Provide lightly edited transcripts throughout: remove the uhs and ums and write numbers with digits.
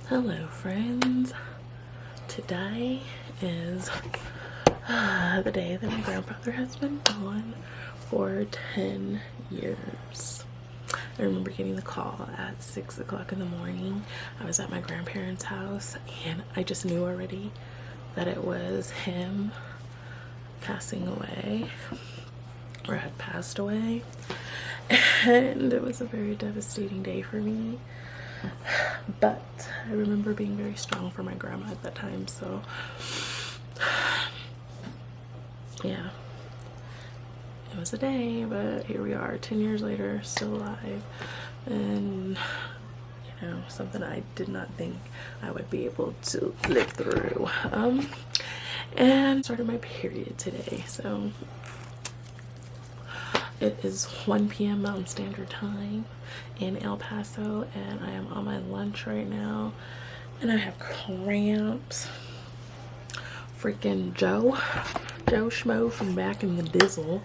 Hello friends, today is the day that my grandfather has been gone for 10 years. I remember getting the call at 6 o'clock in the morning. I was at my grandparents' house and I just knew already that it was him passing away or had passed away, and it was a very devastating day for me. But I remember being very strong for my grandma at that time, so yeah, it was a day, but here we are 10 years later, still alive, and you know, something I did not think I would be able to live through. And started my period today, so it is 1 p.m. Mountain Standard Time in El Paso, and I am on my lunch right now, and I have cramps. Freaking Joe Schmo from back in the Dizzle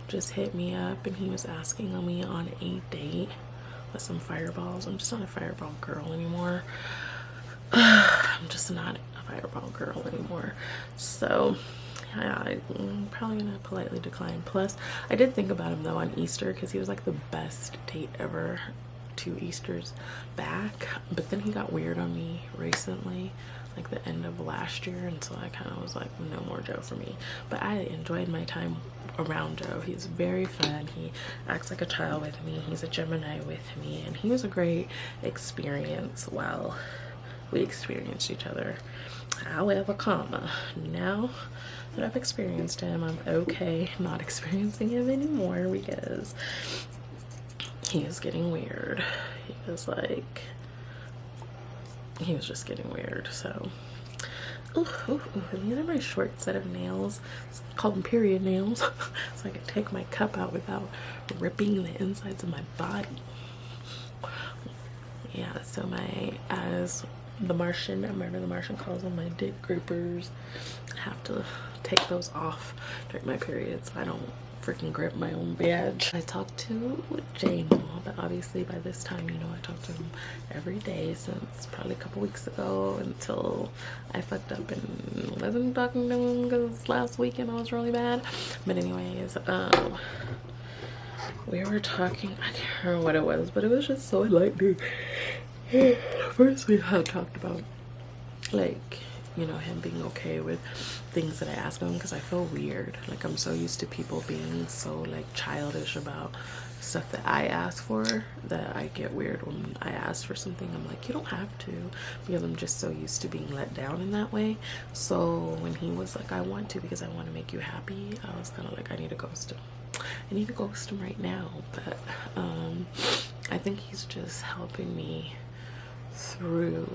just hit me up, and he was asking me on a date with some fireballs. I'm just not a fireball girl anymore. I'm just not a fireball girl anymore. So I'm probably gonna politely decline. Plus, I did think about him though on Easter, because he was like the best date ever 2 Easters back. But then he got weird on me recently, like the end of last year, and so I kind of was like, no more Joe for me. But I enjoyed my time around Joe. He's very fun. He acts like a child with me. He's a Gemini with me, and he was a great experience while we experienced each other. However, now that I've experienced him, I'm okay not experiencing him anymore, because he was getting weird. He was just getting weird. So these are my short set of nails. I call them period nails so I can take my cup out without ripping the insides of my body. Yeah, so as the Martian, I remember the Martian calls them, my dick grippers. I have to take those off during my periods so I don't freaking grip my own badge. I talked to Jay Mall, but obviously by this time, you know, I talked to him every day since probably a couple weeks ago, until I fucked up and wasn't talking to him because last weekend I was really bad. But anyways, we were talking, I can't remember what it was, but it was just so enlightening. First we had talked about, like, you know, him being okay with things that I ask him, because I feel weird. Like, I'm so used to people being so like childish about stuff that I ask for that I get weird when I ask for something. I'm like, you don't have to, because I'm just so used to being let down in that way. So when he was like, I want to because I want to make you happy, I was kind of like, I need to ghost him. I need to ghost him right now. But I think he's just helping me through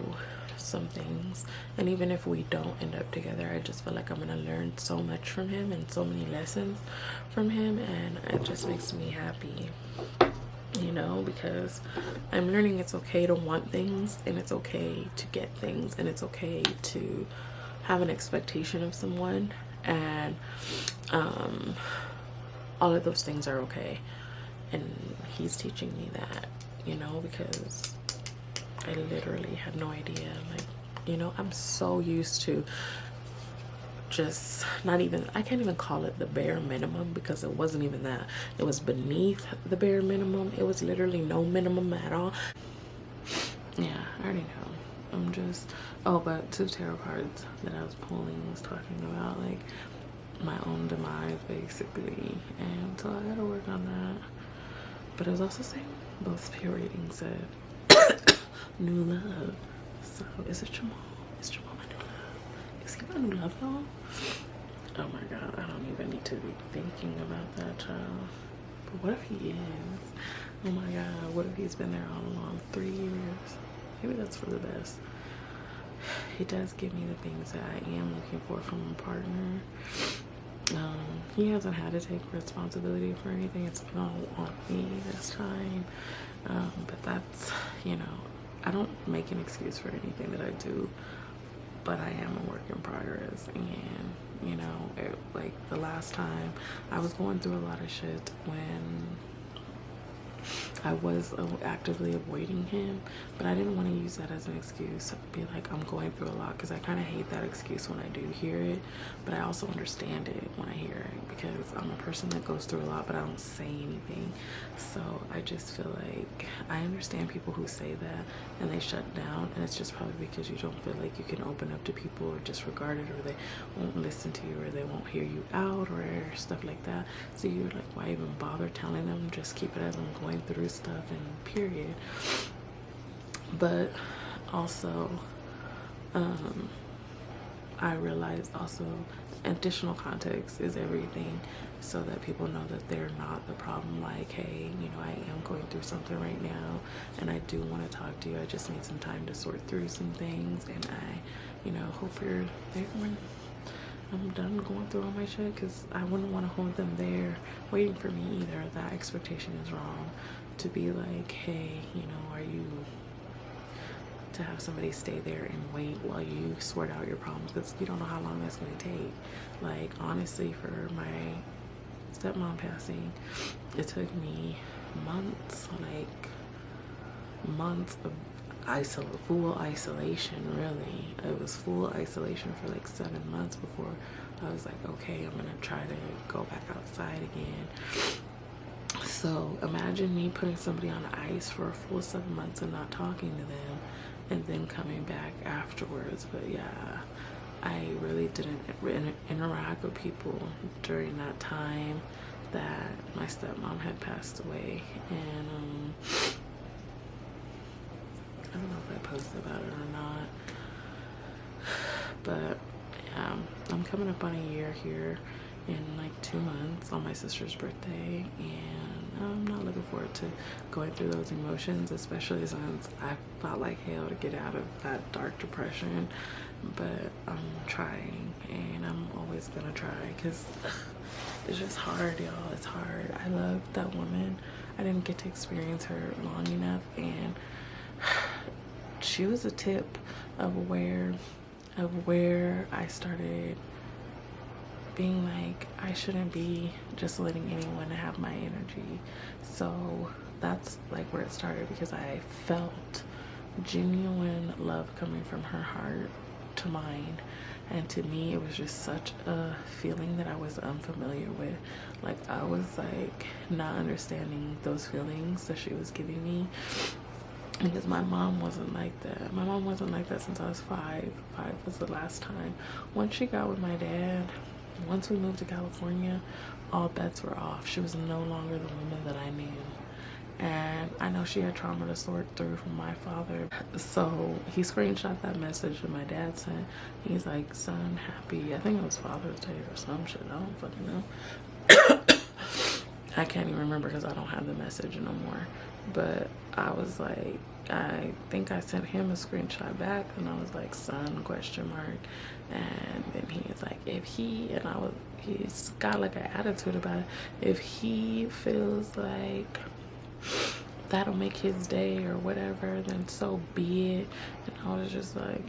some things, and even if we don't end up together, I just feel like I'm gonna learn so much from him and so many lessons from him, and it just makes me happy, you know, because I'm learning it's okay to want things, and it's okay to get things, and it's okay to have an expectation of someone, and all of those things are okay. And he's teaching me that, you know, because I literally had no idea. Like, you know, I'm so used to just not even, I can't even call it the bare minimum, because it wasn't even that. It was beneath the bare minimum. It was literally no minimum at all. Yeah, I already know. I'm just, oh, but 2 tarot cards that I was pulling was talking about like my own demise basically, and so I gotta work on that. But it was also saying both spirit readings said new love. So is it Jamal? Is Jamal my new love? Is he my new love though? Oh my god, I don't even need to be thinking about that, child. But what if he is? Oh my god, what if he's been there all along? 3 years. Maybe that's for the best. He does give me the things that I am looking for from a partner. He hasn't had to take responsibility for anything. It's been all on me this time. But that's, you know, I don't make an excuse for anything that I do, but I am a work in progress. And, you know, like the last time I was going through a lot of shit when I was actively avoiding him, but I didn't want to use that as an excuse to be like, I'm going through a lot, because I kind of hate that excuse when I do hear it, but I also understand it when I hear it, because I'm a person that goes through a lot, but I don't say anything. So I just feel like I understand people who say that and they shut down, and it's just probably because you don't feel like you can open up to people, or disregard it, or they won't listen to you, or they won't hear you out, or stuff like that. So you're like, why even bother telling them? Just keep it as I'm going through stuff, and period. But also, I realized also additional context is everything, so that people know that they're not the problem. Like, hey, you know, I am going through something right now, and I do want to talk to you. I just need some time to sort through some things, and I, you know, hope you're there when I'm done going through all my shit, because I wouldn't want to hold them there waiting for me either. That expectation is wrong. To be like, hey, you know, are you, to have somebody stay there and wait while you sort out your problems, because you don't know how long that's going to take. Like, honestly, for my stepmom passing, it took me months, like months of full isolation. Really, it was full isolation for like 7 months before I was like, okay, I'm gonna try to go back outside again. So imagine me putting somebody on ice for a full 7 months and not talking to them, and then coming back afterwards. But yeah, I really didn't interact with people during that time that my stepmom had passed away. And I don't know if I posted about it or not, but yeah, I'm coming up on a year here in like 2 months on my sister's birthday, and I'm not looking forward to going through those emotions, especially since I felt like hell to get out of that dark depression. But I'm trying, and I'm always gonna try, because it's just hard, y'all. It's hard. I love that woman. I didn't get to experience her long enough, and she was a tip of where I started being like, I shouldn't be just letting anyone have my energy. So that's like where it started, because I felt genuine love coming from her heart to mine, and to me it was just such a feeling that I was unfamiliar with. Like, I was like not understanding those feelings that she was giving me, because my mom wasn't like that. My mom wasn't like that since I was 5. 5 was the last time. Once she got with my dad, once we moved to California, all bets were off. She was no longer the woman that I knew. And I know she had trauma to sort through from my father. So he screenshot that message that my dad sent. He's like, son, happy, I think it was Father's Day or some shit. I don't fucking know. I can't even remember, because I don't have the message no more. But I was like, I think I sent him a screenshot back, and I was like, son, question mark. And then he was like, if he, and he's got like an attitude about it, if he feels like that'll make his day or whatever, then so be it. And I was just like,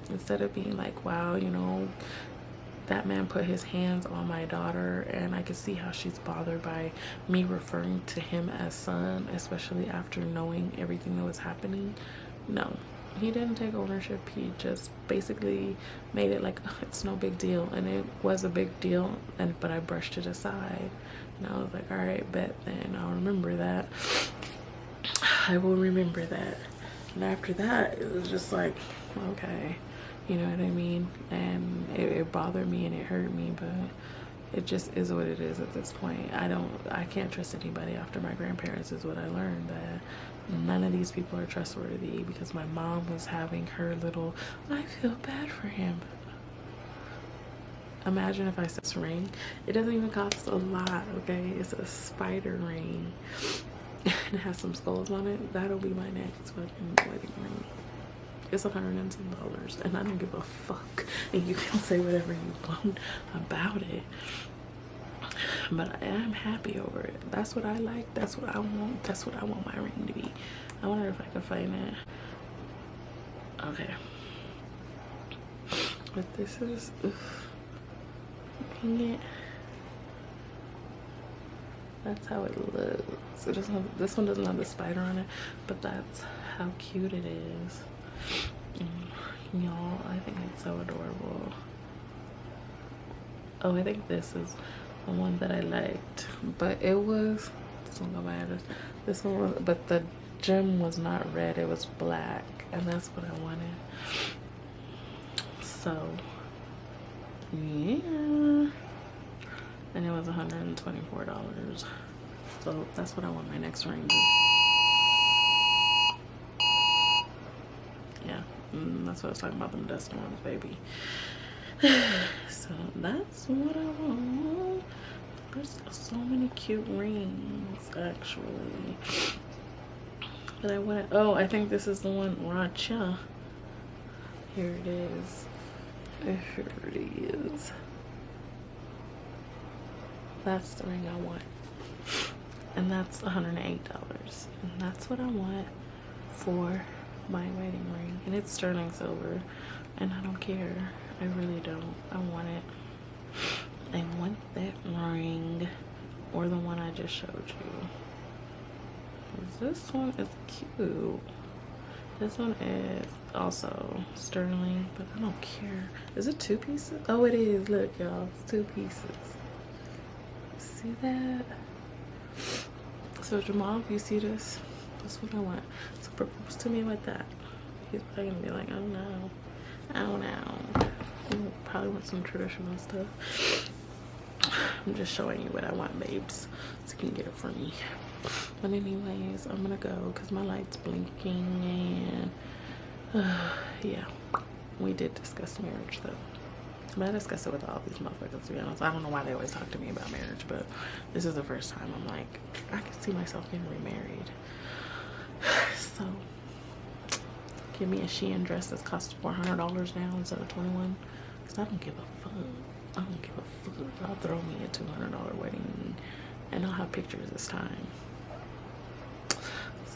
instead of being like, wow, you know, that man put his hands on my daughter, and I could see how she's bothered by me referring to him as son, especially after knowing everything that was happening. No, he didn't take ownership. He just basically made it like, oh, it's no big deal, and it was a big deal, but I brushed it aside. And I was like, all right, bet, then I'll remember that. I will remember that. And after that, it was just like, okay, you know what I mean? And it bothered me and it hurt me, but it just is what it is at this point. I can't trust anybody after my grandparents, is what I learned, that none of these people are trustworthy, because my mom was having her little, I feel bad for him. Imagine if I said this ring. It doesn't even cost a lot, okay? It's a spider ring. It has some skulls on it. That'll be my next fucking wedding ring. It's $110, and I don't give a fuck. And you can say whatever you want about it, but I am happy over it. That's what I like. That's what I want. That's what I want my ring to be. I wonder if I can find it. Okay, but this is, dang it. That's how it looks. It doesn't have, this one doesn't have the spider on it, but that's how cute it is. Y'all, I think it's so adorable. Oh, I think this is the one that I liked, but it was, this one go by this one was, but the gem was not red, it was black, and that's what I wanted. So yeah, and it was $124. So that's what I want my next ring. Yeah, that's what I was talking about, them dust ones, baby. So that's what I want. There's so many cute rings, actually. But I want. Oh, I think this is the one, Racha. Here it is. Here it is. That's the ring I want, and that's $108. And that's what I want for my wedding ring, and it's sterling silver, and I don't care. I really don't. I want it. I want that ring, or the one I just showed you. This one is cute. This one is also sterling, but I don't care. Is it 2 pieces? Oh, it is. Look, y'all, it's 2 pieces. See that? So Jamal, if you see this, that's what I want. So propose to me with that. He's probably gonna be like, oh no, oh no. He probably want some traditional stuff. I'm just showing you what I want, babes, so you can get it for me. But anyways, I'm gonna go because my light's blinking, and yeah, we did discuss marriage though. But I discuss it with all these motherfuckers, to be honest. I don't know why they always talk to me about marriage, but this is the first time I'm like, I can see myself getting remarried. So give me a Shein dress that's cost $400 now instead of $21, because I don't give a fuck. I don't give a fuck. I'll throw me a $200 wedding, and I'll have pictures this time.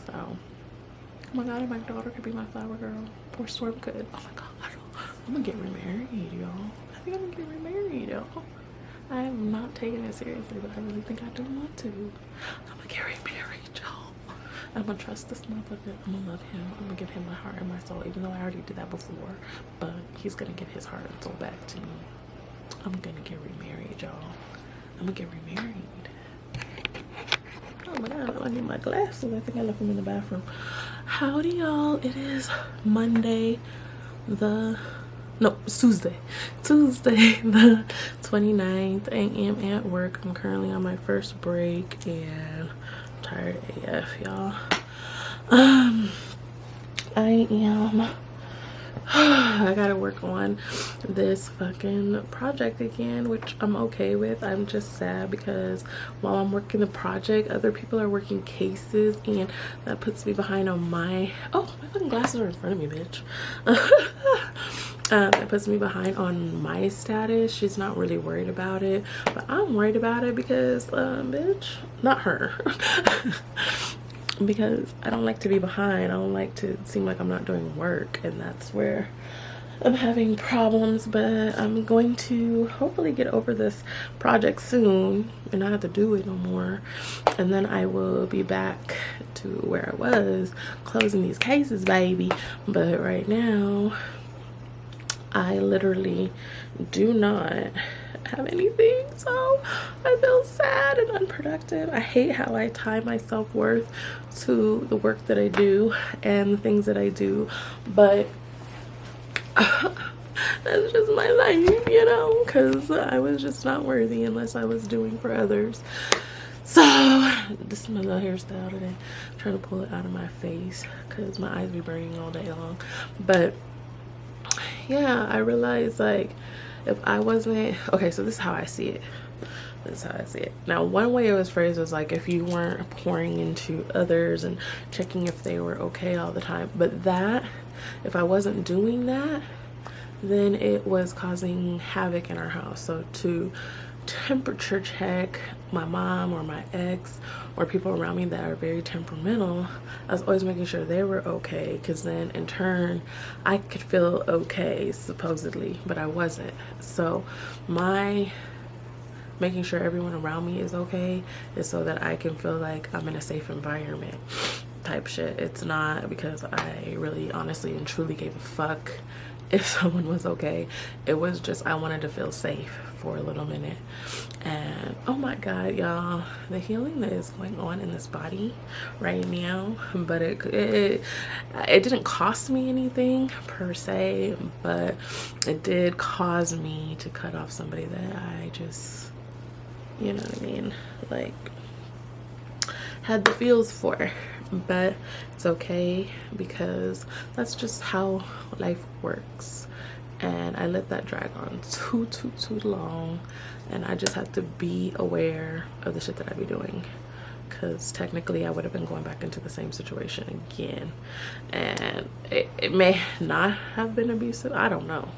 So, oh my god, if my daughter could be my flower girl, or Storm could. Oh my god, I'm gonna get remarried, y'all. I think I'm gonna get remarried, y'all. I am not taking it seriously, but I really think I do want to. I'm gonna get remarried, y'all. I'm gonna trust this motherfucker. I'm gonna love him. I'm gonna give him my heart and my soul, even though I already did that before. But he's gonna give his heart and soul back to me. I'm gonna get remarried, y'all. I'm gonna get remarried. Oh my god, I need my glasses. I think I left them in the bathroom. Howdy, y'all. It is Monday, Tuesday the 29th. I am at work. I'm currently on my first break, and I'm tired AF, y'all. I gotta work on this fucking project again, which I'm okay with. I'm just sad because while I'm working the project, other people are working cases, and that puts me behind on my fucking glasses are in front of me, bitch. That puts me behind on my status. She's not really worried about it, but I'm worried about it because bitch, not her. Because I don't like to be behind. I don't like to seem like I'm not doing work, and that's where I'm having problems. But I'm going to hopefully get over this project soon and not have to do it no more, and then I will be back to where I was, closing these cases, baby. But right now I literally do not have anything, so I feel sad and unproductive. I hate how I tie my self-worth to the work that I do and the things that I do, but that's just my life, you know, because I was just not worthy unless I was doing for others. So this is my little hairstyle today. I'm trying to pull it out of my face because my eyes be burning all day long. But yeah, I realized, like, if I wasn't okay, so this is how I see it. This is how I see it. Now, one way it was phrased was like, if you weren't pouring into others and checking if they were okay all the time. But that, if I wasn't doing that, then it was causing havoc in our house. So to temperature check my mom or my ex or people around me that are very temperamental, I was always making sure they were okay, because then in turn I could feel okay, supposedly, but I wasn't. So my making sure everyone around me is okay is so that I can feel like I'm in a safe environment type shit. It's not because I really honestly and truly gave a fuck if someone was okay. It was just I wanted to feel safe for a little minute. And oh my god, y'all, the healing that is going on in this body right now, but it didn't cost me anything per se, but it did cause me to cut off somebody that I just, you know what I mean, like had the feels for. But it's okay because that's just how life works, and I let that drag on too long, and I just have to be aware of the shit that I be doing, because technically I would have been going back into the same situation again, and it may not have been abusive, I don't know,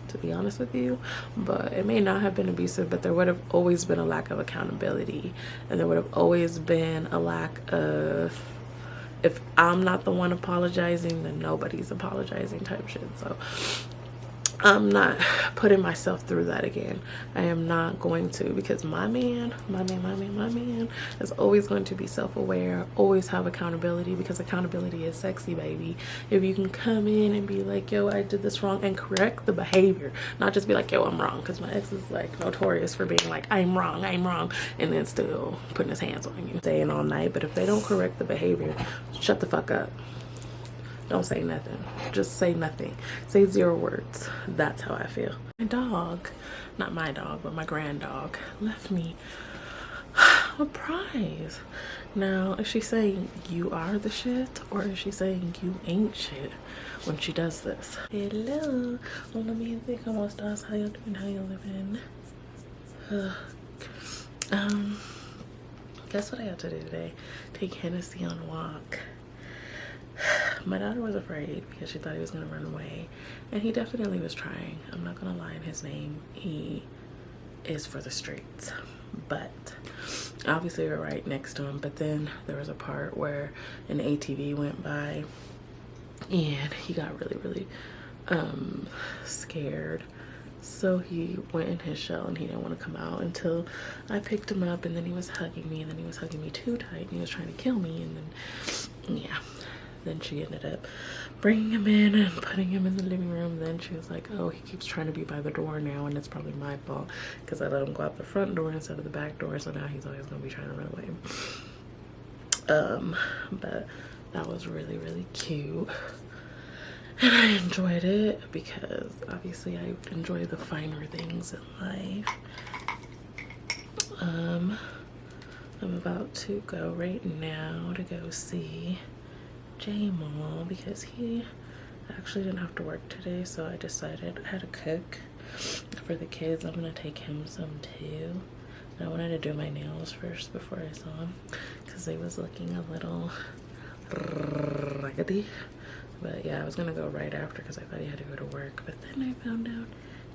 to be honest with you, but it may not have been abusive, but there would have always been a lack of accountability, and there would have always been a lack of, if I'm not the one apologizing, then nobody's apologizing type shit. So I'm not putting myself through that again. I am not going to, because my man is always going to be self-aware, always have accountability, because accountability is sexy, baby. If you can come in and be like, yo, I did this wrong, and correct the behavior, not just be like, yo, I'm wrong, because my ex is like notorious for being like, I'm wrong, and then still putting his hands on you, staying all night. But if they don't correct the behavior, shut the fuck up. Don't say nothing. Just say nothing. Say 0 words. That's how I feel. My dog, not my dog, but my grand dog, left me a prize. Now, is she saying you are the shit, or is she saying you ain't shit when she does this? Hello. Hola mi gente, ¿cómo estás? How you doing? How you living? Guess what I had to do today? Take Hennessy on a walk. My daughter was afraid because she thought he was going to run away, and he definitely was trying. I'm not going to lie, in his name, he is for the streets, but obviously we're right next to him. But then there was a part where an ATV went by, and he got really scared, so he went in his shell, and he didn't want to come out until I picked him up, and then he was hugging me, and then he was hugging me too tight, and he was trying to kill me, and then yeah. Then she ended up bringing him in and putting him in the living room. Then she was like, oh, he keeps trying to be by the door now, and it's probably my fault because I let him go out the front door instead of the back door, so now he's always going to be trying to run away. But that was really cute, and I enjoyed it because obviously I enjoy the finer things in life. I'm about to go right now to go see Jamal because he actually didn't have to work today, so I decided I had to cook for the kids. I'm gonna take him some too. And I wanted to do my nails first before I saw him because they was looking a little raggedy. But yeah, I was gonna go right after because I thought he had to go to work, but then I found out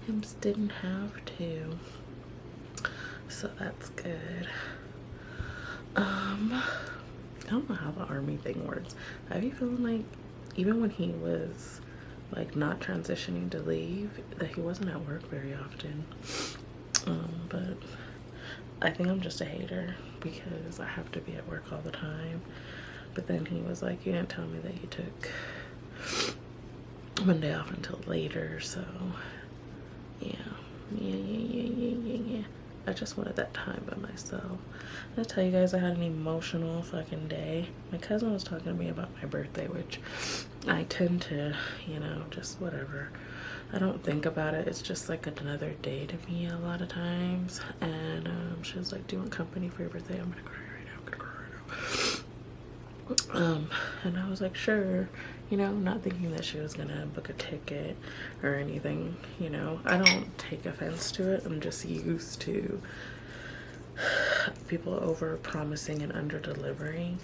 him didn't have to, so that's good. I don't know how the army thing works. I be feeling like even when he was like not transitioning to leave, that he wasn't at work very often. But I think I'm just a hater because I have to be at work all the time. But then he was like, you didn't tell me that you took Monday off until later, so yeah. I just wanted that time by myself. I'll tell you guys, I had an emotional fucking day. My cousin was talking to me about my birthday, which I tend to, you know, just whatever. I don't think about it. It's just like another day to me a lot of times. And she was like, do you want company for your birthday? I'm gonna cry right now. I'm gonna cry right now. And I was like, sure. You know, not thinking that she was gonna book a ticket or anything, you know. I don't take offense to it. I'm just used to people over promising and under delivering.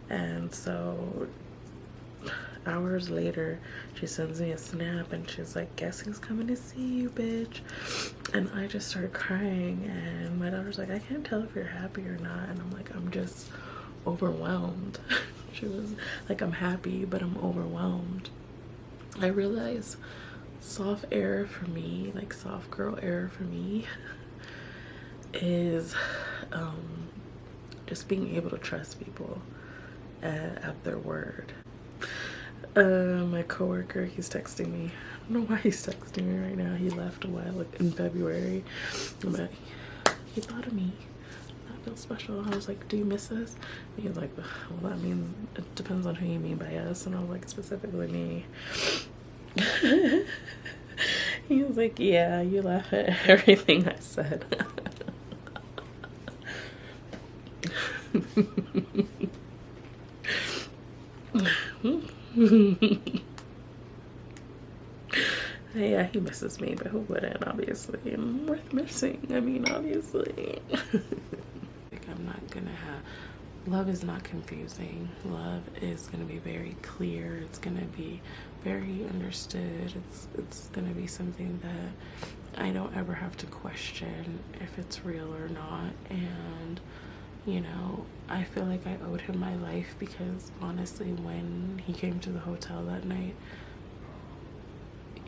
And so hours later, she sends me a snap and she's like, guess who's coming to see you, bitch? And I just started crying, and my daughter's like, I can't tell if you're happy or not. And I'm like, I'm just overwhelmed. She was like, I'm happy, but I'm overwhelmed. I realized soft era for me, like soft girl era for me, is just being able to trust people at their word. My coworker, he's texting me. I don't know why he's texting me right now. He left a while in February, but he thought of me. I feel special. I was like, do you miss us? And he was like, well, that means it depends on who you mean by us. And I was like, specifically me. He was like, yeah, you laugh at everything I said. Yeah, he misses me, but who wouldn't, obviously? I'm worth missing. I mean, obviously. Like, I'm not gonna have... Love is not confusing. Love is gonna be very clear. It's gonna be very understood. It's gonna be something that I don't ever have to question if it's real or not. And, you know, I feel like I owed him my life because, honestly, when he came to the hotel that night,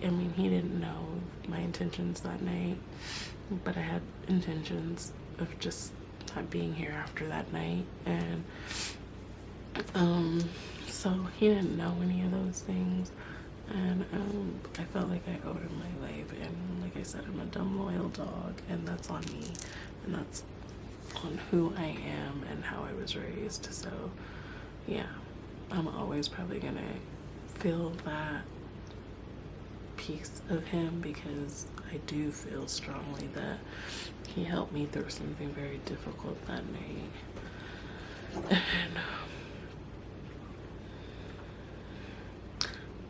I mean, he didn't know my intentions that night, but I had intentions of just not being here after that night. And so he didn't know any of those things. And I felt like I owed him my life. And like I said, I'm a dumb, loyal dog, and that's on me. And that's on who I am and how I was raised. So yeah, I'm always probably gonna feel that piece of him because I do feel strongly that he helped me through something very difficult that night. And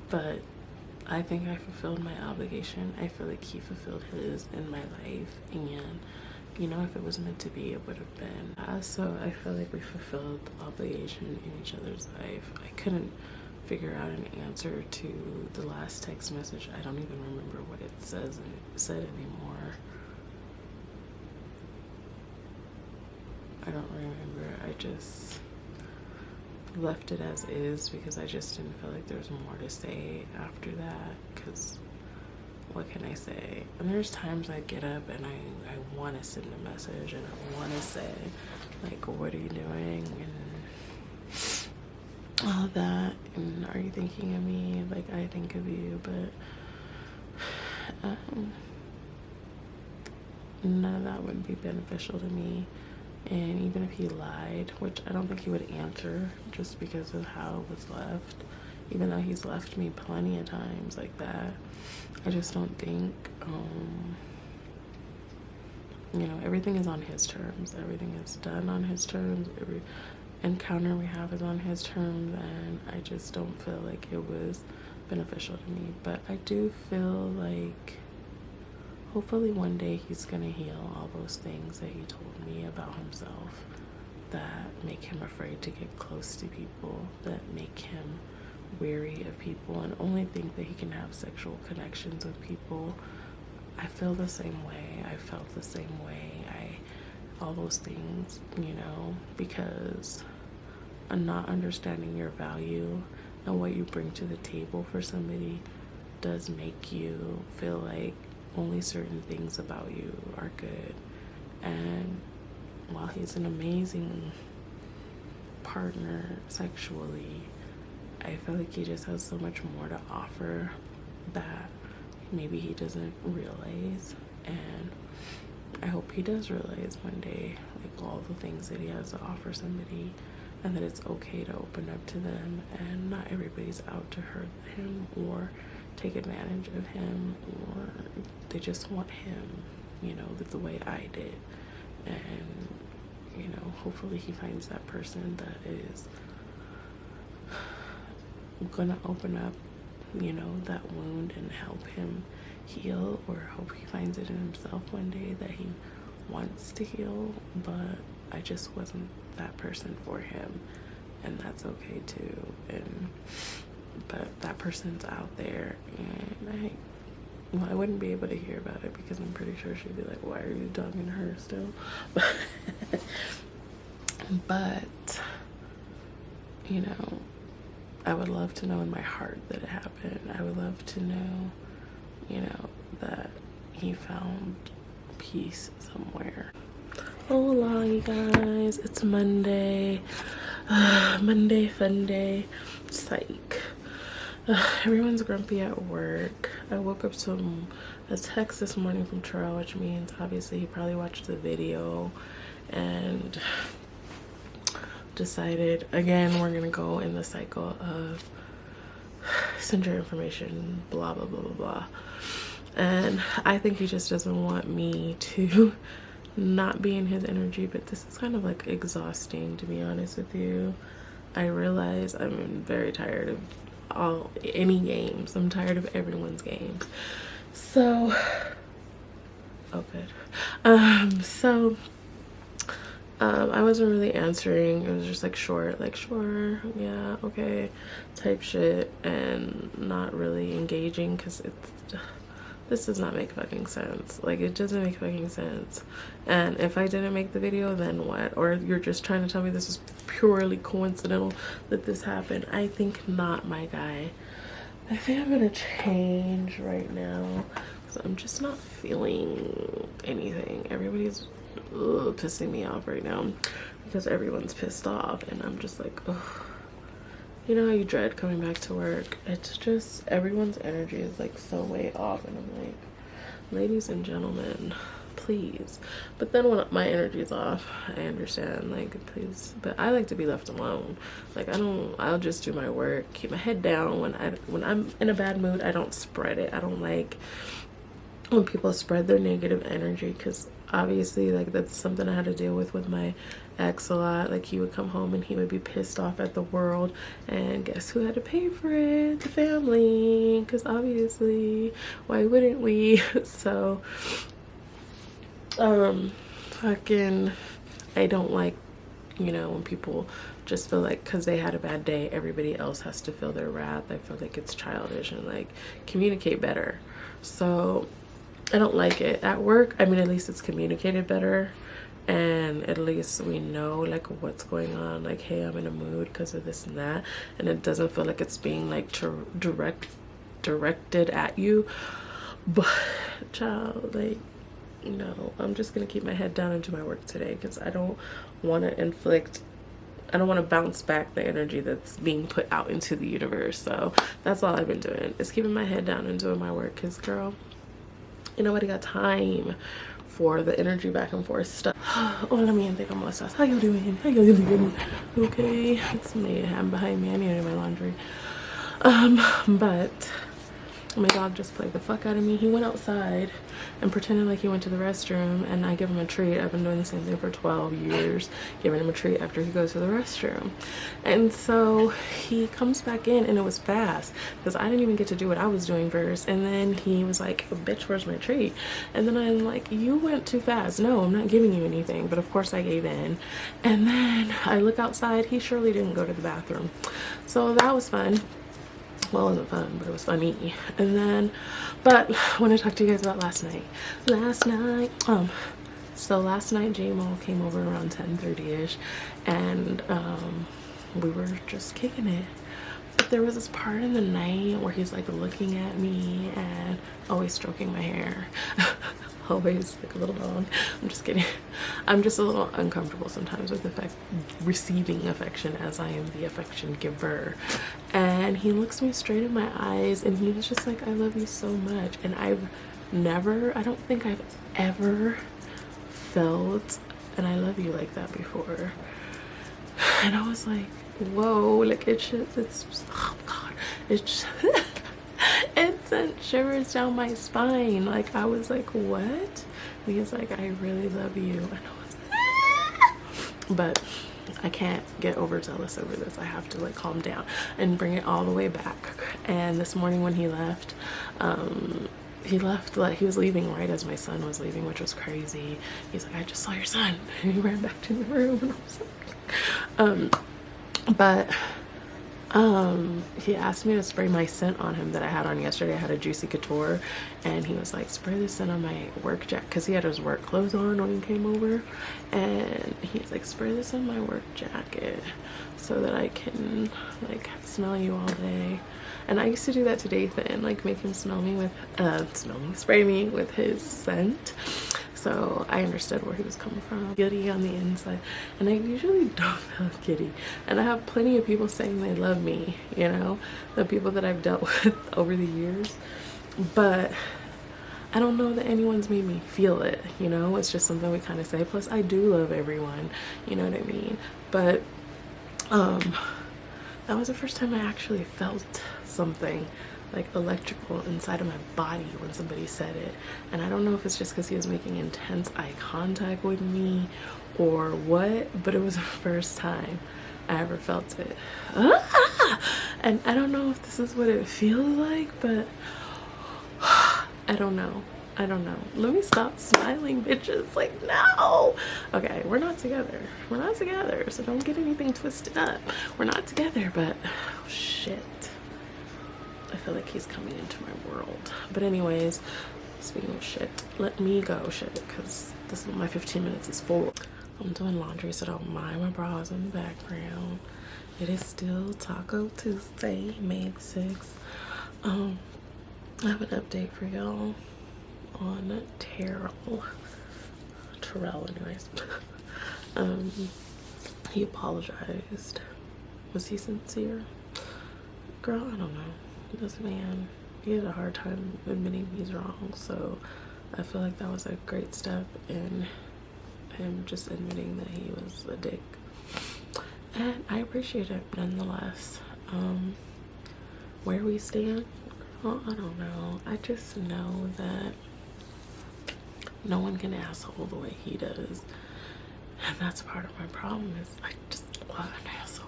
but I think I fulfilled my obligation. I feel like he fulfilled his in my life, and you know, if it was meant to be, it would have been. So I feel like we fulfilled the obligation in each other's life. I couldn't figure out an answer to the last text message. I don't even remember what it said anymore. I don't remember. I just left it as is because I just didn't feel like there was more to say after that, because what can I say? And there's times I get up and I want to send a message and I want to say, like, what are you doing? And all that. And are you thinking of me? Like, I think of you, but none of that would be beneficial to me. And even if he lied, which I don't think he would answer just because of how it was left, even though he's left me plenty of times like that, I just don't think, you know, everything is on his terms. Everything is done on his terms. Every encounter we have is on his terms, and I just don't feel like it was beneficial to me. But I do feel like hopefully one day he's gonna heal all those things that he told me about himself that make him afraid to get close to people, that make him wary of people and only think that he can have sexual connections with people. I feel the same way. I felt the same way. All those things, you know, because not understanding your value and what you bring to the table for somebody does make you feel like only certain things about you are good. And while he's an amazing partner sexually, I feel like he just has so much more to offer that maybe he doesn't realize. And I hope he does realize one day, like, all the things that he has to offer somebody, and that it's okay to open up to them, and not everybody's out to hurt him or take advantage of him, or they just want him, you know, the way I did. And, you know, hopefully he finds that person that is gonna open up, you know, that wound and help him heal, or hope he finds it in himself one day that he wants to heal. But I just wasn't that person for him, and that's okay too. And but that person's out there, and I wouldn't be able to hear about it because I'm pretty sure she'd be like, why are you dogging her still? But you know, I would love to know in my heart that it happened. I would love to know, you know, that he found peace somewhere. Hola, you guys. It's Monday. Monday fun day. Psych. Everyone's grumpy at work. I woke up to a text this morning from Terrell, which means obviously he probably watched the video and decided again we're gonna go in the cycle of send your information, blah blah blah blah blah. And I think he just doesn't want me to not be in his energy, but this is kind of like exhausting, to be honest with you. I realize I'm very tired of any games. I'm tired of everyone's games. So oh good. I wasn't really answering. It was just like short, like sure, yeah, okay type shit, and not really engaging because this does not make fucking sense. Like, it doesn't make fucking sense. And if I didn't make the video, then what? Or you're just trying to tell me this is purely coincidental that this happened? I think not, my guy. I think I'm gonna change right now because I'm just not feeling anything. Everybody's pissing me off right now because everyone's pissed off, and I'm just like, ugh. You know how you dread coming back to work? It's just everyone's energy is like so way off, and I'm like, ladies and gentlemen, please. But then when my energy is off, I understand, like, please. But I like to be left alone. Like, I'll just do my work, keep my head down. When I'm in a bad mood, I don't spread it. I don't like when people spread their negative energy, because obviously, like, that's something I had to deal with my ex a lot. Like, he would come home and he would be pissed off at the world, and guess who had to pay for it? The family, because obviously, why wouldn't we? So fucking, I don't like, you know, when people just feel like because they had a bad day, everybody else has to feel their wrath. I feel like it's childish, and like, communicate better. So I don't like it at work. I mean, at least it's communicated better, and at least we know like what's going on. Like, hey, I'm in a mood because of this and that, and it doesn't feel like it's being like directed at you. But child, like, no, I'm just gonna keep my head down and do my work today because I don't want to bounce back the energy that's being put out into the universe. So that's all I've been doing, is keeping my head down and doing my work, because girl, ain't nobody got time for the energy back and forth stuff. Hola mi gente, ¿cómo estás? How you doing? How you doing? Okay, it's mayhem behind me. I need to do my laundry. But my dog just played the fuck out of me. He went outside and pretended like he went to the restroom, and I give him a treat. I've been doing the same thing for 12 years, giving him a treat after he goes to the restroom. And so he comes back in, and it was fast because I didn't even get to do what I was doing first. And then he was like, bitch, where's my treat? And then I'm like, you went too fast. No, I'm not giving you anything. But of course I gave in. And then I look outside. He surely didn't go to the bathroom. So that was fun. Well, it wasn't fun, but it was funny. And then, but I want to talk to you guys about last night. So last night J-Mo came over around 10:30ish, and we were just kicking it. But there was this part in the night where he's like looking at me and always stroking my hair. Always like a little dog. I'm just kidding. I'm just a little uncomfortable sometimes with receiving affection, as I am the affection giver. And he looks me straight in my eyes, and he was just like, I love you so much. And I don't think I've ever felt an I love you like that before. And I was like, whoa, like it's oh god, it's it sent shivers down my spine. Like, I was like, what? And he was like, I really love you. And I was like, but I can't get overzealous over this. I have to like calm down and bring it all the way back. And this morning when he left, like he was leaving right as my son was leaving, which was crazy. He's like, I just saw your son. And he ran back to the room, and I was like, he asked me to spray my scent on him that I had on yesterday. I had a Juicy Couture, and he was like, spray this scent on my work jacket, because he had his work clothes on when he came over. And he's like, spray this on my work jacket so that I can like smell you all day. And I used to do that to Dathan, like make him spray me with his scent. So I understood where he was coming from. Giddy on the inside, and I usually don't feel giddy. And I have plenty of people saying they love me, you know, the people that I've dealt with over the years. But I don't know that anyone's made me feel it, you know. It's just something we kind of say. Plus, I do love everyone, you know what I mean. But that was the first time I actually felt something like electrical inside of my body when somebody said it. And I don't know if it's just because he was making intense eye contact with me or what, but it was the first time I ever felt it. And I don't know if this is what it feels like, but I don't know. I don't know. Let me stop smiling, bitches. Like, no. Okay, we're not together. We're not together, so don't get anything twisted up. We're not together, but oh, shit. I feel like he's coming into my world. But anyways, speaking of shit, let me go shit, because this my 15 minutes is full. I'm doing laundry, so don't mind my bras in the background. It is still Taco Tuesday, May 6th. I have an update for y'all on Terrell anyways. He apologized. Was he sincere? Girl, I don't know. This man, he had a hard time admitting he's wrong, so I feel like that was a great step in him just admitting that he was a dick, and I appreciate it nonetheless. Where we stand, well, I don't know. I just know that no one can asshole the way he does, and that's part of my problem. Is I just love an asshole,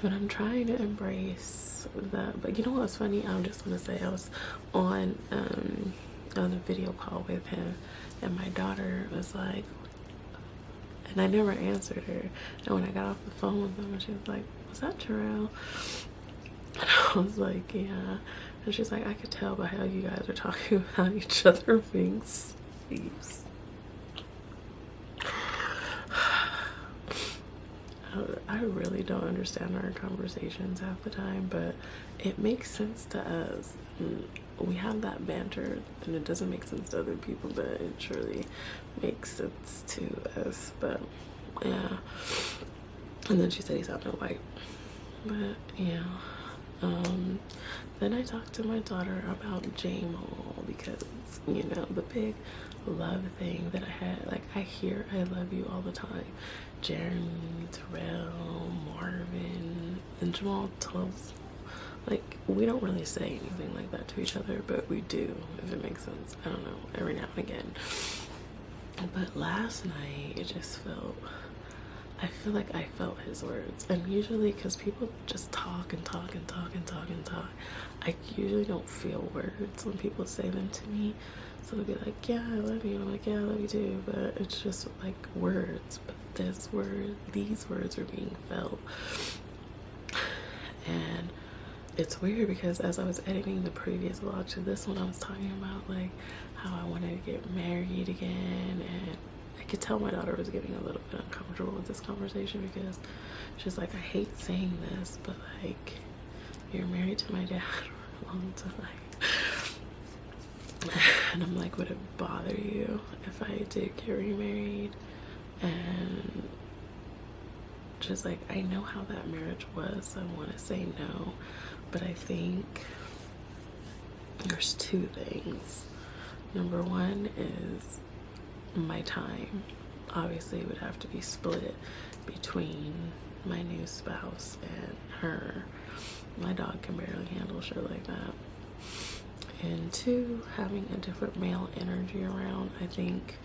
but I'm trying to embrace that. But you know what's funny? I just want to say I was on a video call with him, and my daughter was like, and I never answered her, and when I got off the phone with him, she was like, "Was that Terrell?" And I was like, "Yeah." And she's like, "I could tell by how you guys are talking about each other being sleeves." I really don't understand our conversations half the time, but it makes sense to us. We have that banter, and it doesn't make sense to other people, but it surely makes sense to us. But yeah. And then she said he sounded white, but yeah. Then I talked to my daughter about J-Mo, because, you know, the big love thing that I had. Like, I hear I love you all the time. Jeremy, Terrell, Marvin, and Jamal tells, like, we don't really say anything like that to each other, but we do, if it makes sense. I don't know, every now and again. But last night, it just felt, I feel like I felt his words. And usually, because people just talk and talk and talk and talk and talk, I usually don't feel words when people say them to me. So they'll be like, "Yeah, I love you." And I'm like, "Yeah, I love you too." But it's just like words. But these words are being felt. And it's weird, because as I was editing the previous vlog to this one, I was talking about like how I wanted to get married again, and I could tell my daughter was getting a little bit uncomfortable with this conversation, because she's like, "I hate saying this, but like, you're married to my dad for a long time." And I'm like, "Would it bother you if I did get remarried?" And just like, I know how that marriage was, so I want to say no, but I think there's two things. Number one is my time. Obviously, it would have to be split between my new spouse and her. My dog can barely handle shit like that. And two, having a different male energy around. I think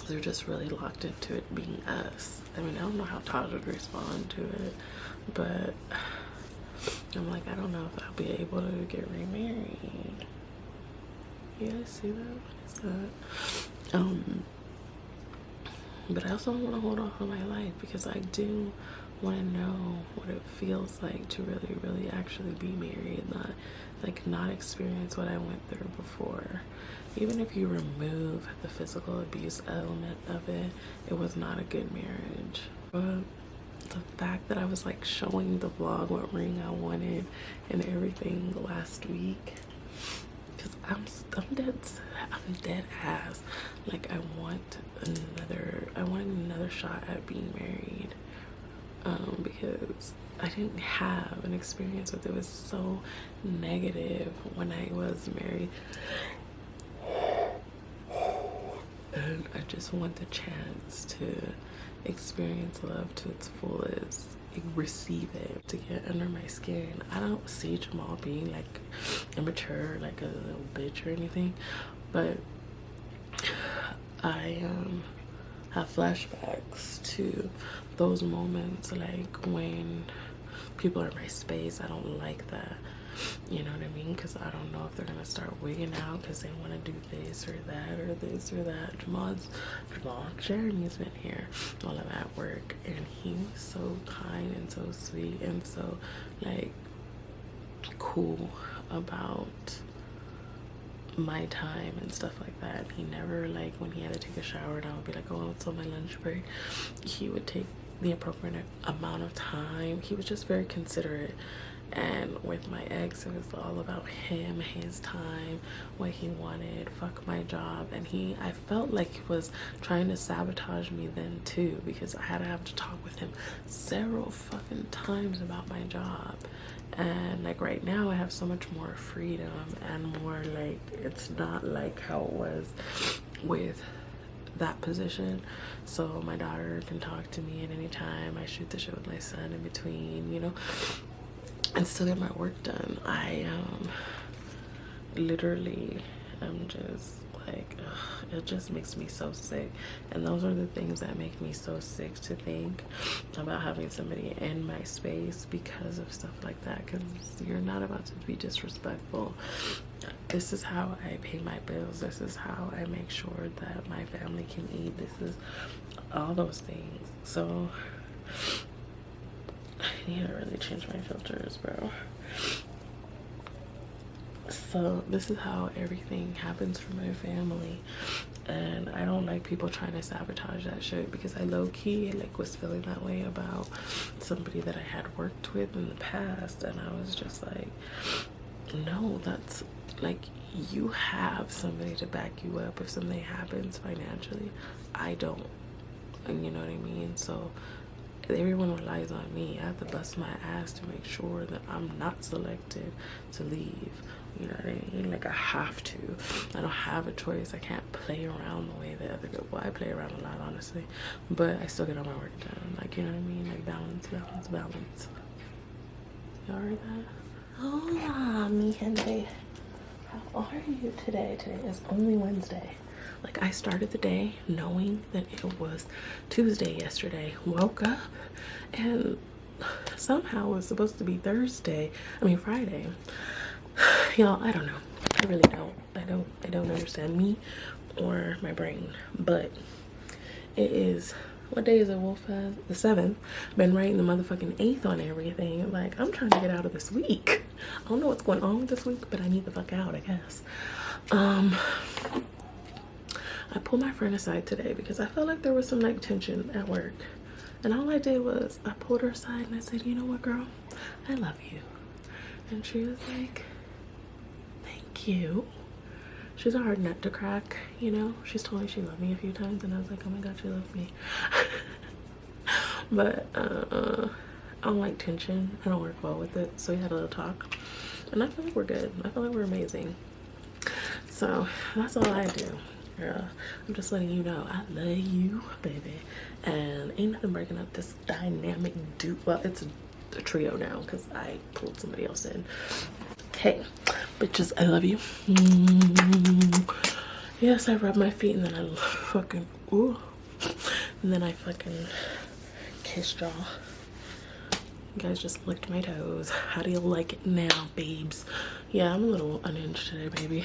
they're just really locked into it being us. I mean, I don't know how Todd would respond to it, but I'm like, I don't know if I'll be able to get remarried. You guys see that? What is that? But I also don't want to hold off on my life, because I do want to know what it feels like to really, really actually be married, not experience what I went through before. Even if you remove the physical abuse element of it, it was not a good marriage. But the fact that I was like showing the vlog what ring I wanted and everything last week, because I'm dead ass. Like I want another shot at being married. Because I didn't have an experience with it. It was so negative when I was married. And I just want the chance to experience love to its fullest, receive it, to get under my skin. I don't see Jamal being like immature, like a little bitch or anything, but I have flashbacks to those moments, like when people are in my space. I don't like that, you know what I mean? Because I don't know if they're gonna start wigging out because they want to do this or that or this or that. Jeremy's been here while I'm at work, and he was so kind and so sweet and so like cool about my time and stuff like that. He never, like, when he had to take a shower and I would be like, oh, it's on my lunch break, he would take the appropriate amount of time. He was just very considerate. And with my ex, it was all about him, his time, what he wanted, fuck my job. And I felt like he was trying to sabotage me then too, because I had to have to talk with him several fucking times about my job. And like right now I have so much more freedom and more, like, it's not like how it was with that position. So my daughter can talk to me at any time. I shoot the shit with my son in between, you know, and still get my work done. I literally am just like, ugh, it just makes me so sick. And those are the things that make me so sick, to think about having somebody in my space because of stuff like that. Because you're not about to be disrespectful. This is how I pay my bills. This is how I make sure that my family can eat. This is all those things. So I need to really change my filters, bro. So this is how everything happens for my family, and I don't like people trying to sabotage that shit, because I low-key like was feeling that way about somebody that I had worked with in the past, and I was just like, no, that's like, you have somebody to back you up if something happens financially. I don't, and you know what I mean? So everyone relies on me. I have to bust my ass to make sure that I'm not selected to leave. You know what I mean? Like, I have to. I don't have a choice. I can't play around the way that other people. Well, I play around a lot, honestly, but I still get all my work done. Like, you know what I mean? Like, balance, balance, balance. Y'all heard that? Hola, mi gente. How are you today? Today is only Wednesday. Like, I started the day knowing that it was Tuesday yesterday. Woke up and somehow it was supposed to be Friday. Y'all, I don't know. I really don't. I don't understand me or my brain. But it is, what day is it, Wolf? The 7th. Been writing the motherfucking 8th on everything. Like, I'm trying to get out of this week. I don't know what's going on with this week, but I need the fuck out, I guess. I pulled my friend aside today because I felt like there was some like tension at work. And all I did was I pulled her aside and I said, you know what, girl? I love you. And she was like, thank you. She's a hard nut to crack, you know? She's told me she loved me a few times and I was like, oh my God, she loves me. But I don't like tension. I don't work well with it. So we had a little talk. And I feel like we're good. I feel like we're amazing. So that's all I do. Girl, I'm just letting you know I love you, baby, and ain't nothing breaking up this dynamic duo. Well, it's a trio now because I pulled somebody else in. Hey, bitches, I love you. Yes, I rub my feet and then I fucking kissed y'all. You guys just licked my toes. How do you like it now, babes? Yeah, I'm a little unhinged today, baby.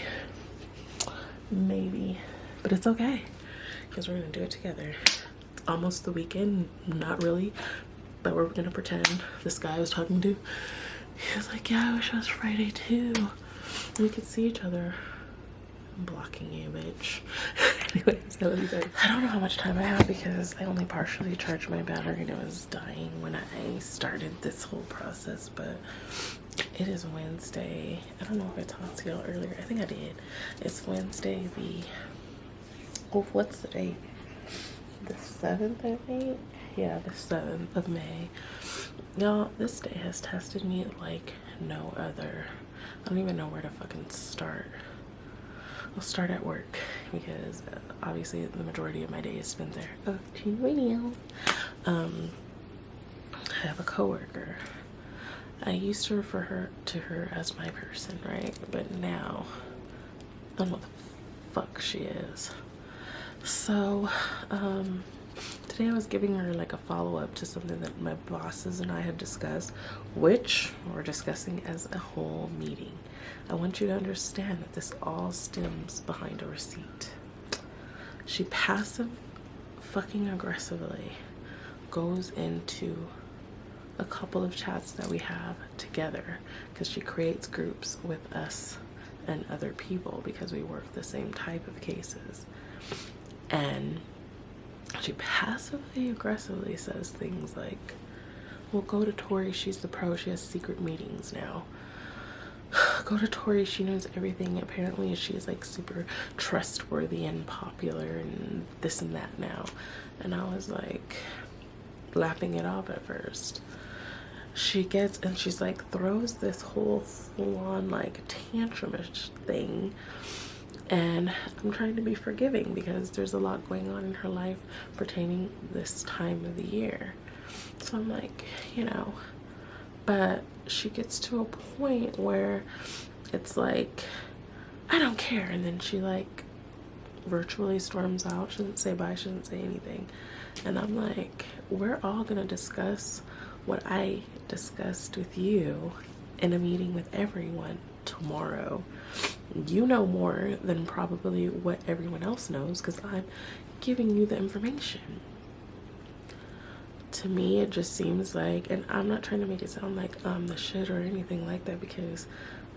Maybe. But it's okay, because we're gonna do it together. It's almost the weekend, not really, but we're gonna pretend. This guy I was talking to, he was like, yeah, I wish it was Friday too. We could see each other. I'm blocking you, bitch. Anyways, I love you guys. I don't know how much time I have because I only partially charged my battery and it was dying when I started this whole process, but It is Wednesday. I don't know if I talked to y'all earlier. I think I did. It's Wednesday what's the date? The 7th, I think? Yeah, the 7th of May. Y'all, this day has tested me like no other. I don't even know where to fucking start. I'll start at work because obviously the majority of my day is spent there. I have a coworker. I used to refer to her as my person, right? But now, I don't know what the fuck she is. So, today I was giving her like a follow-up to something that my bosses and I had discussed, which we're discussing as a whole meeting. I want you to understand that this all stems behind a receipt. She passive fucking aggressively goes into a couple of chats that we have together because she creates groups with us and other people because we work the same type of cases. And she passively aggressively says things like, well, go to Tori, she's the pro, she has secret meetings now. Go to Tori, she knows everything. Apparently she's like super trustworthy and popular and this and that now. And I was like laughing it off at first. She gets and she's like throws this whole full-on like tantrumish thing, and I'm trying to be forgiving because there's a lot going on in her life pertaining this time of the year. So I'm like, you know, but she gets to a point where it's like, I don't care, and then she like virtually storms out. She doesn't say bye, she doesn't say anything. And I'm like, we're all gonna discuss what I discussed with you in a meeting with everyone tomorrow. You know more than probably what everyone else knows because I'm giving you the information. To me, it just seems like, and I'm not trying to make it sound like I'm the shit or anything like that, because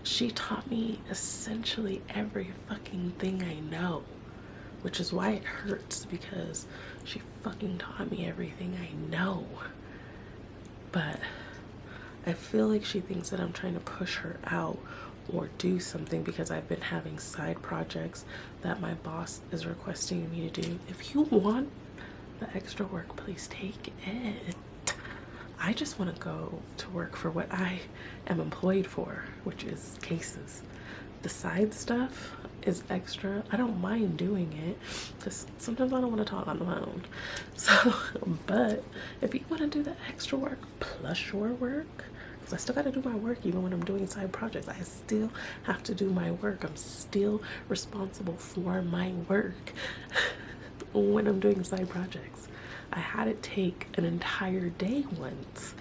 she taught me essentially every fucking thing I know, which is why it hurts, because she fucking taught me everything I know. But I feel like she thinks that I'm trying to push her out or do something because I've been having side projects that my boss is requesting me to do. If you want the extra work, please take it. I just want to go to work for what I am employed for, which is cases. The side stuff is extra. I don't mind doing it because sometimes I don't want to talk on the phone. So, but if you want to do the extra work plus your work, because I still got to do my work even when I'm doing side projects. I still have to do my work. I'm still responsible for my work when I'm doing side projects. I had it take an entire day once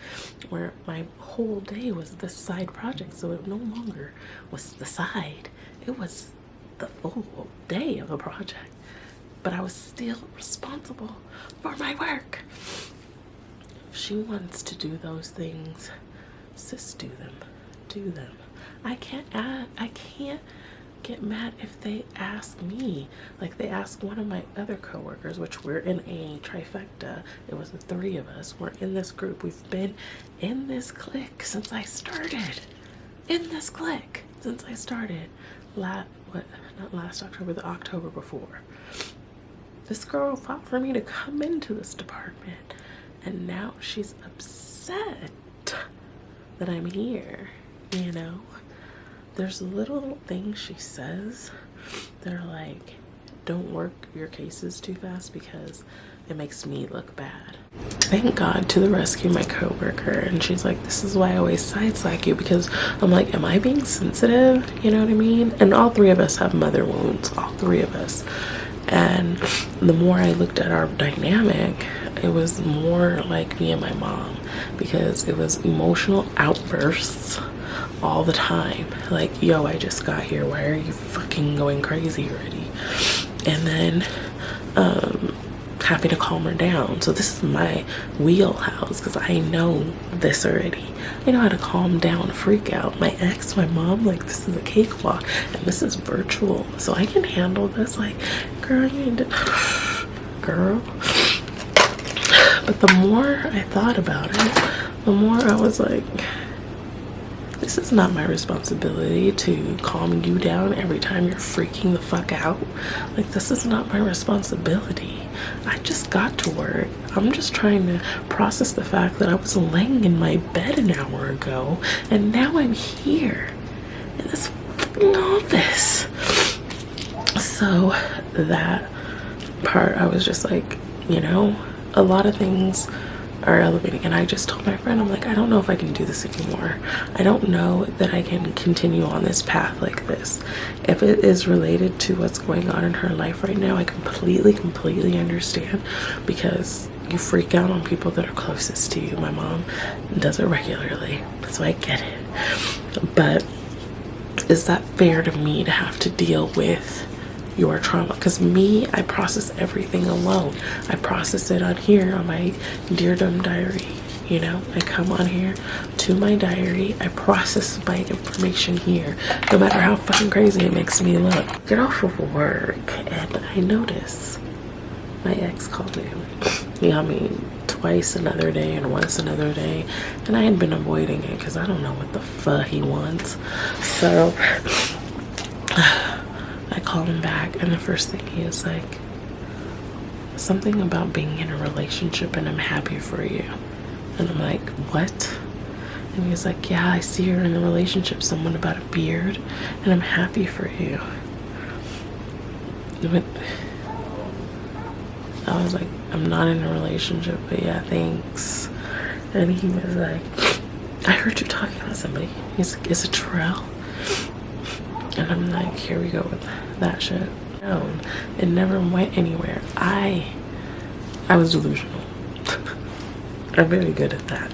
where my whole day was the side project, so it no longer was the side, it was the full day of a project, but I was still responsible for my work. If she wants to do those things, sis, do them. I can't get mad if they ask me. Like, they asked one of my other coworkers, which we're in a trifecta. It was the three of us. We're in this group. We've been in this clique since I started. Not last October, the October before. This girl fought for me to come into this department, and now she's upset that I'm here, you know? There's little things she says that are like, don't work your cases too fast because it makes me look bad. Thank God to the rescue, my coworker, and she's like, this is why I always side-slack you, because I'm like, am I being sensitive? You know what I mean? And all three of us have mother wounds, all three of us. And the more I looked at our dynamic, it was more like me and my mom, because it was emotional outbursts all the time. Like, yo, I just got here, why are you fucking going crazy already? And then having to calm her down. So this is my wheelhouse because I know this already. I know how to calm down, freak out. My ex, my mom, like, this is a cakewalk and this is virtual, so I can handle this. Like, girl, you need to girl. But the more I thought about it, the more I was like, this is not my responsibility to calm you down every time you're freaking the fuck out. Like, this is not my responsibility. I just got to work. I'm just trying to process the fact that I was laying in my bed an hour ago and now I'm here in this fucking office. So that part, I was just like, you know, a lot of things are elevating, and I just told my friend, I'm like, I don't know if I can do this anymore. I don't know that I can continue on this path like this. If it is related to what's going on in her life right now, I completely understand, because you freak out on people that are closest to you. My mom does it regularly, so I get it. But is that fair to me to have to deal with your trauma? Because me, I process everything alone. I process it on here on my Dear Dumb diary. You know, I come on here to my diary, I process my information here, no matter how fucking crazy it makes me look. Get off of work and I notice my ex called me. He got me twice another day and once another day, and I had been avoiding it because I don't know what the fuck he wants. So I called him back, and the first thing he is like, something about being in a relationship and I'm happy for you. And I'm like, what? And he's like, yeah, I see you're in a relationship, someone about a beard, and I'm happy for you. But I was like, I'm not in a relationship, but yeah, thanks. And he was like, I heard you talking to somebody. He's like, is it Terrell? And I'm like, here we go with that shit. No, it never went anywhere. I was delusional. I'm very good at that.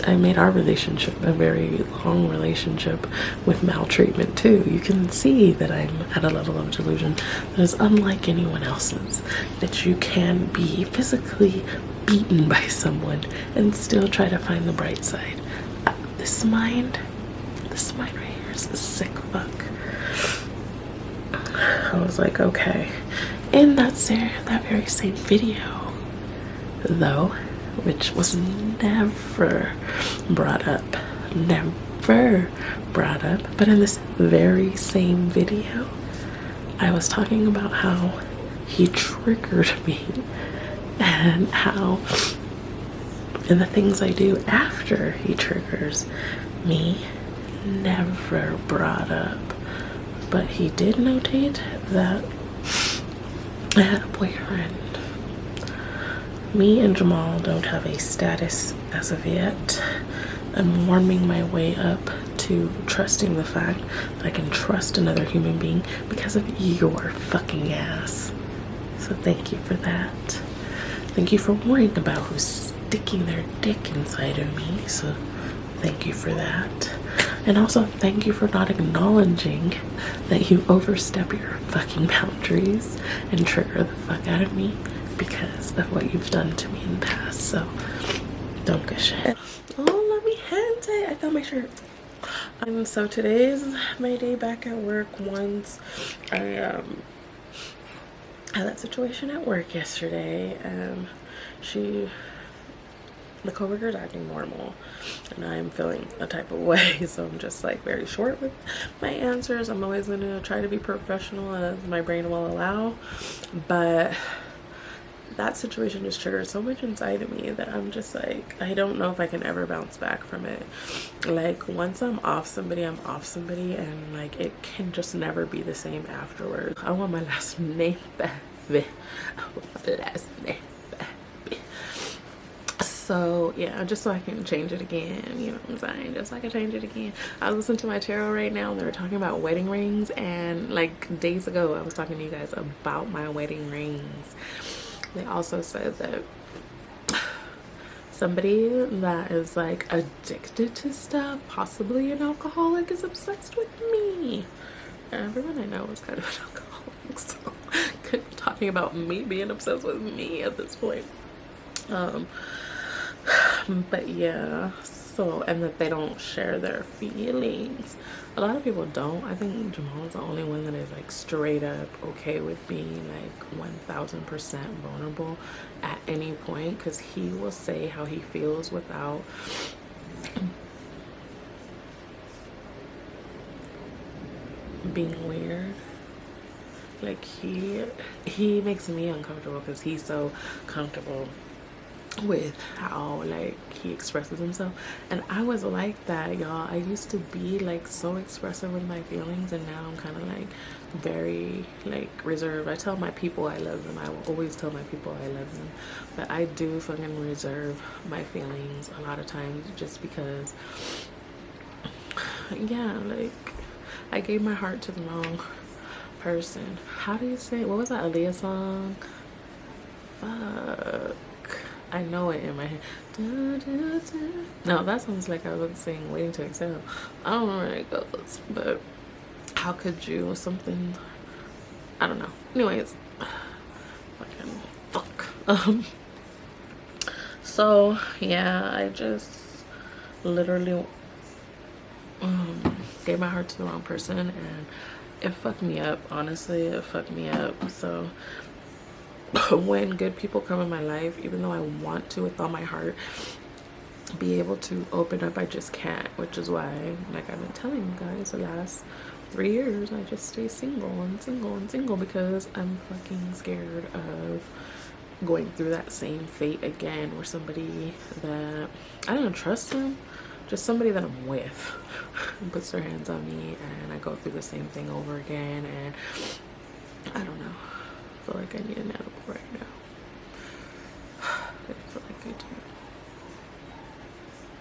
I made our relationship a very long relationship with maltreatment too. You can see that I'm at a level of delusion that is unlike anyone else's. That you can be physically beaten by someone and still try to find the bright side. This mind right here is a sick fuck. I was like, okay. In that very same video, though, which was never brought up, but in this very same video, I was talking about how he triggered me and how, and the things I do after he triggers me, never brought up. But he did notate that I had a boyfriend. Me and Jamal don't have a status as of yet. I'm warming my way up to trusting the fact that I can trust another human being because of your fucking ass. So thank you for that. Thank you for worrying about who's sticking their dick inside of me. So thank you for that. And also thank you for not acknowledging that you overstep your fucking boundaries and trigger the fuck out of me because of what you've done to me in the past. So don't get shit. Oh, let me gente. I found my shirt. So today is my day back at work. Once I had that situation at work yesterday, the coworker's acting normal and I'm feeling a type of way, so I'm just like very short with my answers. I'm always gonna try to be professional as my brain will allow, but that situation just triggered so much inside of me that I'm just like, I don't know if I can ever bounce back from it. Like, once I'm off somebody, I'm off somebody, and like it can just never be the same afterwards. I want my last name back. I want my last name. So yeah, just so I can change it again, you know what I'm saying, just so I can change it again. I was listening to my tarot right now and they were talking about wedding rings, and like days ago I was talking to you guys about my wedding rings. They also said that somebody that is like addicted to stuff, possibly an alcoholic, is obsessed with me. Everyone I know is kind of an alcoholic, so could be talking about me being obsessed with me at this point. But yeah, so, and that they don't share their feelings. A lot of people don't. I think Jamal's the only one that is like straight up okay with being like 1000% vulnerable at any point, because he will say how he feels without being weird. Like he makes me uncomfortable because he's so comfortable with how like he expresses himself, and I was like that, y'all. I used to be like so expressive with my feelings, and now I'm kind of like very like reserved. I tell my people I love them. I will always tell my people I love them, but I do fucking reserve my feelings a lot of times just because, yeah, like I gave my heart to the wrong person. How do you say it? What was that Aaliyah song? Fuck, I know it in my head. No, that sounds like I was saying Waiting to Exhale. I don't know where it goes, but how could you something, I don't know. Anyways, fucking fuck. So yeah, I just literally gave my heart to the wrong person, and it fucked me up. Honestly, it fucked me up. So when good people come in my life, even though I want to with all my heart be able to open up, I just can't, which is why, like I've been telling you guys, the last 3 years I just stay single and single and single because I'm fucking scared of going through that same fate again, where somebody that I don't trust them, just somebody that I'm with puts their hands on me and I go through the same thing over again. And I don't know, I feel like I need an edible right now. I feel like I do,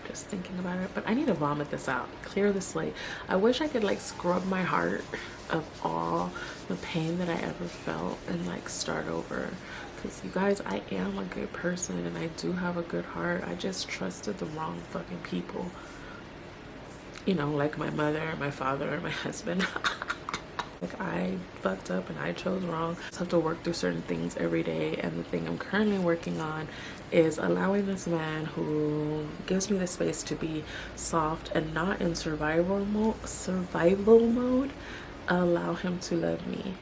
just thinking about it. But I need to vomit this out, clear the slate. I wish I could like scrub my heart of all the pain that I ever felt and like start over, because you guys, I am a good person and I do have a good heart. I just trusted the wrong fucking people, you know, like my mother, my father, my husband. Like I fucked up and I chose wrong. I just have to work through certain things every day, and the thing I'm currently working on is allowing this man who gives me the space to be soft and not in survival mode, allow him to love me.